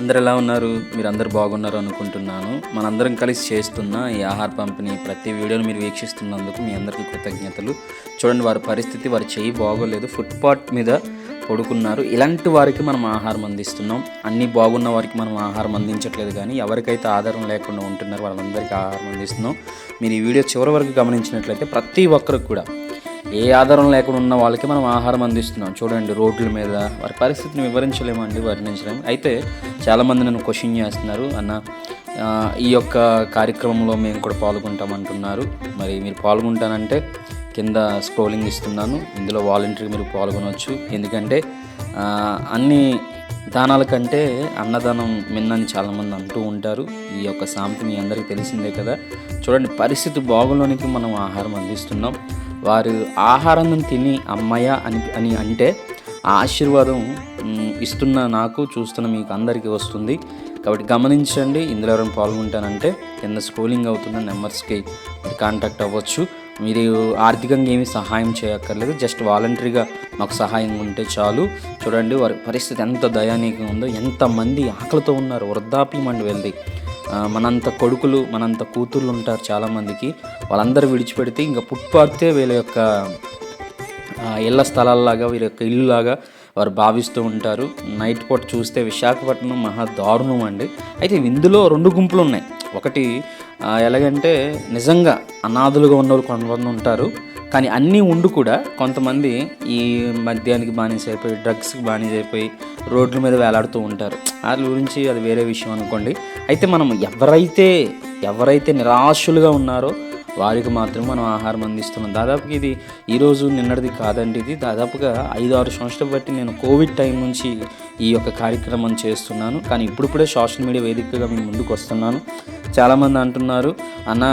అందరు ఎలా ఉన్నారు? మీరందరూ బాగున్నారు అనుకుంటున్నాను. మనందరం కలిసి చేస్తున్న ఈ ఆహార పంపిణీ ప్రతి వీడియోని మీరు వీక్షిస్తున్నందుకు మీ అందరికీ కృతజ్ఞతలు. చూడండి, వారి పరిస్థితి, వారి చెయ్యి బాగోలేదు, ఫుట్పాత్ మీద పడుకున్నారు. ఇలాంటి వారికి మనం ఆహారం అందిస్తున్నాం. అన్నీ బాగున్న వారికి మనం ఆహారం అందించట్లేదు, కానీ ఎవరికైతే ఆధారం లేకుండా ఉంటున్నారో వాళ్ళందరికీ ఆహారం అందిస్తున్నాం. మీరు ఈ వీడియో చివరి వరకు గమనించినట్లయితే ప్రతి ఒక్కరికి కూడా ఏ ఆధారం లేకుండా ఉన్న వాళ్ళకి మనం ఆహారం అందిస్తున్నాం. చూడండి, రోడ్ల మీద వారి పరిస్థితిని వివరించలేమండి, వర్ణించలేము. అయితే చాలామంది నన్ను క్వశ్చన్ చేస్తున్నారు, అన్న ఈ యొక్క కార్యక్రమంలో మేము కూడా పాల్గొంటామంటున్నారు. మరి మీరు పాల్గొంటానంటే కింద స్క్రోలింగ్ ఇస్తున్నాను, ఇందులో వాలంటరీ మీరు పాల్గొనవచ్చు. ఎందుకంటే అన్ని దానాల కంటే అన్నదానం మిన్నని చాలామంది అంటూ ఉంటారు. ఈ యొక్క సామెత మీ అందరికీ తెలిసిందే కదా. చూడండి, పరిస్థితి బాగులోనికి మనం ఆహారం అందిస్తున్నాం. వారు ఆహారం తిని అమ్మయ్య అని అంటే ఆ ఆశీర్వాదం ఇస్తున్న నాకు, చూస్తున్న మీకు అందరికీ వస్తుంది. కాబట్టి గమనించండి. ఇందులో ఎవరైనా పాల్గొంటానంటే కింద స్క్రోలింగ్ అవుతున్న నెంబర్స్కి మీరు కాంటాక్ట్ అవ్వచ్చు. మీరు ఆర్థికంగా ఏమీ సహాయం చేయక్కర్లేదు, జస్ట్ వాలంటరీగా మాకు సహాయం ఉంటే చాలు. చూడండి, వారి పరిస్థితి ఎంత దయానీయంగా ఉందో, ఎంతమంది ఆకలితో ఉన్నారు. వృద్ధాప్యం అండి వెళ్ళి మనంత కొడుకులు, మనంత కూతుర్లు ఉంటారు చాలామందికి. వాళ్ళందరూ విడిచిపెడితే ఇంకా ఫుట్పాతే వీళ్ళ యొక్క ఇళ్ల స్థలాల్లాగా, వీళ్ళ యొక్క ఇల్లులాగా వారు భావిస్తూ ఉంటారు. నైట్ పూట చూస్తే విశాఖపట్నం మహా దారుణం అండి. అయితే ఇందులో రెండు గుంపులు ఉన్నాయి. ఒకటి ఎలాగంటే నిజంగా అనాథులుగా ఉన్నవాళ్ళు కొంతమంది ఉంటారు, కానీ అన్నీ ఉండి కూడా కొంతమంది ఈ మద్యానికి బానిస అయిపోయి, డ్రగ్స్కి బానిస అయిపోయి రోడ్ల మీద వేలాడుతూ ఉంటారు. వాళ్ళ గురించి అది వేరే విషయం అనుకోండి. అయితే మనం ఎవరైతే నిరాశలుగా ఉన్నారో వారికి మాత్రం మనం ఆహారం అందిస్తున్నాం. దాదాపుగా ఇది ఈరోజు నిన్నటిది కాదండి. ఇది దాదాపుగా 5-6 సంవత్సరాలు బట్టి నేను కోవిడ్ టైం నుంచి ఈ యొక్క కార్యక్రమం చేస్తున్నాను. కానీ ఇప్పుడిప్పుడే సోషల్ మీడియా వేదికగా మీ ముందుకు వస్తున్నాను. చాలామంది అంటున్నారు, అన్న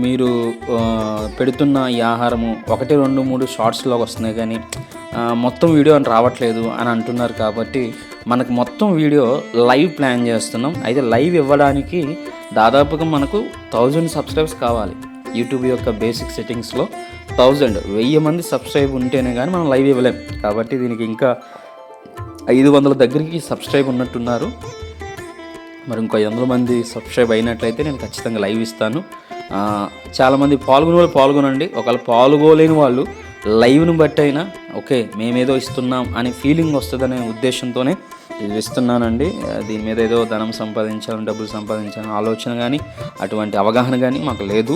మీరు పెడుతున్న ఈ ఆహారము 1, 2, 3 షార్ట్స్లోకి వస్తున్నాయి, కానీ మొత్తం వీడియో అని రావట్లేదు అని అంటున్నారు. కాబట్టి మనకు మొత్తం వీడియో లైవ్ ప్లాన్ చేస్తున్నాం. అయితే లైవ్ ఇవ్వడానికి దాదాపుగా మనకు 1000 సబ్స్క్రైబర్స్ కావాలి. యూట్యూబ్ యొక్క బేసిక్ సెట్టింగ్స్లో 1000 మంది సబ్స్క్రైబ్ ఉంటేనే కానీ మనం లైవ్ ఇవ్వలేం. కాబట్టి దీనికి ఇంకా 500 దగ్గరికి సబ్స్క్రైబ్ ఉన్నట్టున్నారు. మరి ఇంకో 500 మంది సబ్స్క్రైబ్ అయినట్లయితే నేను ఖచ్చితంగా లైవ్ ఇస్తాను. చాలామంది పాల్గొనండి. ఒకవేళ పాల్గొలేని వాళ్ళు లైవ్ను బట్టి అయినా ఓకే మేమేదో ఇస్తున్నాం అనే ఫీలింగ్ వస్తుందనే ఉద్దేశంతోనే ఇది ఇస్తున్నానండి. దీని మీద ఏదో ధనం సంపాదించాలని, డబ్బులు సంపాదించాలని ఆలోచన కానీ అటువంటి అవగాహన కానీ మాకు లేదు.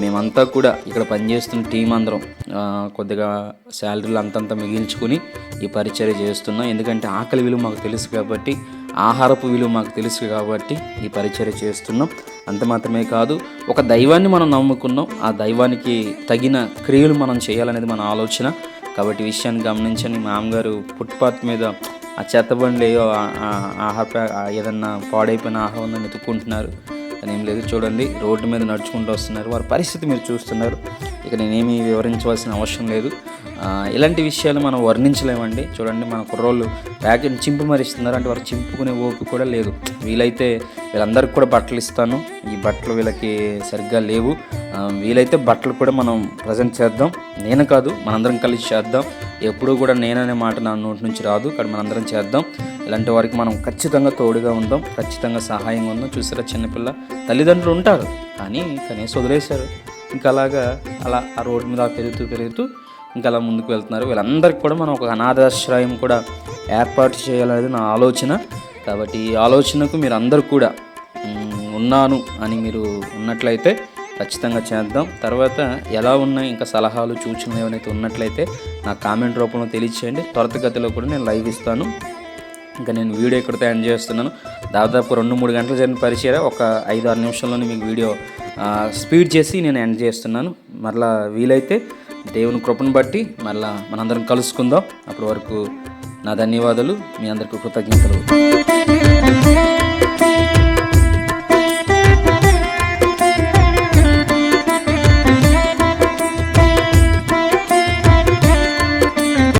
మేమంతా కూడా ఇక్కడ పనిచేస్తున్న టీం అందరం కొద్దిగా శాలరీలు అంతంత మిగిల్చుకుని ఈ పరిచర్య చేస్తున్నాం. ఎందుకంటే ఆకలి విలువ మాకు తెలుసు కాబట్టి, ఆహారపు విలువ మాకు తెలుసు కాబట్టి ఈ పరిచర్య చేస్తున్నాం. అంత మాత్రమే కాదు, ఒక దైవాన్ని మనం నమ్ముకున్నాం, ఆ దైవానికి తగిన క్రియలు మనం చేయాలనేది మన ఆలోచన. కాబట్టి విషయాన్ని గమనించండి. మా మామగారు ఫుట్పాత్ మీద ఆ చెత్తబండి ఏదన్నా పాడైపోయిన ఆహారం వెతుక్కుంటున్నారు, అని ఏం లేదు. చూడండి, రోడ్డు మీద నడుచుకుంటూ వస్తున్నారు. వారి పరిస్థితి మీరు చూస్తున్నారు. ఇక నేనేమి వివరించవలసిన అవసరం లేదు. ఇలాంటి విషయాలు మనం వర్ణించలేమండి. చూడండి, మన కుర్రోళ్ళు ప్యాకెట్ చింపు మరిస్తున్నారు, అంటే వారు చింపుకునే ఓపిక కూడా లేదు. వీలైతే వీళ్ళందరికీ కూడా బట్టలు ఇస్తాను. ఈ బట్టలు వీళ్ళకి సరిగ్గా లేవు. వీలైతే బట్టలు కూడా మనం ప్రజెంట్ చేద్దాం. నేను కాదు, మనందరం కలిసి చేద్దాం. ఎప్పుడూ కూడా నేననే మాట నా నోటి నుంచి రాదు, కానీ మనందరం చేద్దాం. ఇలాంటి వారికి మనం ఖచ్చితంగా తోడుగా ఉందాం, ఖచ్చితంగా సహాయంగా ఉందాం. చూసారా, చిన్నపిల్ల తల్లిదండ్రులు ఉంటారు, కానీ కనీసం వదిలేశారు. ఇంకా అలా ఆ రోడ్డు మీద పెరుగుతూ ఇంకా అలా ముందుకు వెళ్తున్నారు. వీళ్ళందరికీ కూడా మనం ఒక అనాథాశ్రయం కూడా ఏర్పాటు చేయాలనేది నా ఆలోచన. కాబట్టి ఈ ఆలోచనకు మీరు అందరూ కూడా ఉన్నాను అని మీరు ఉన్నట్లయితే ఖచ్చితంగా చేద్దాం. తర్వాత ఎలా ఉన్నాయి ఇంకా సలహాలు, సూచనలు ఏమైనా ఉన్నట్లయితే నా కామెంట్ రూపంలో తెలియచేయండి. త్వరితగతిలో కూడా నేను లైవ్ ఇస్తాను. ఇంకా నేను వీడియో ఇక్కడితో ఎండ్ చేస్తున్నాను. దాదాపు 2-3 గంటలు జరిగిన పరిచయం ఒక 5-6 నిమిషాల్లోనే మీకు వీడియో స్పీడ్ చేసి నేను ఎండ్ చేస్తున్నాను. మరలా వీలైతే దేవుని కృపను బట్టి మరలా మనందరం కలుసుకుందాం. అప్పటి వరకు నా ధన్యవాదాలు. మీ అందరికీ కృతజ్ఞతలు.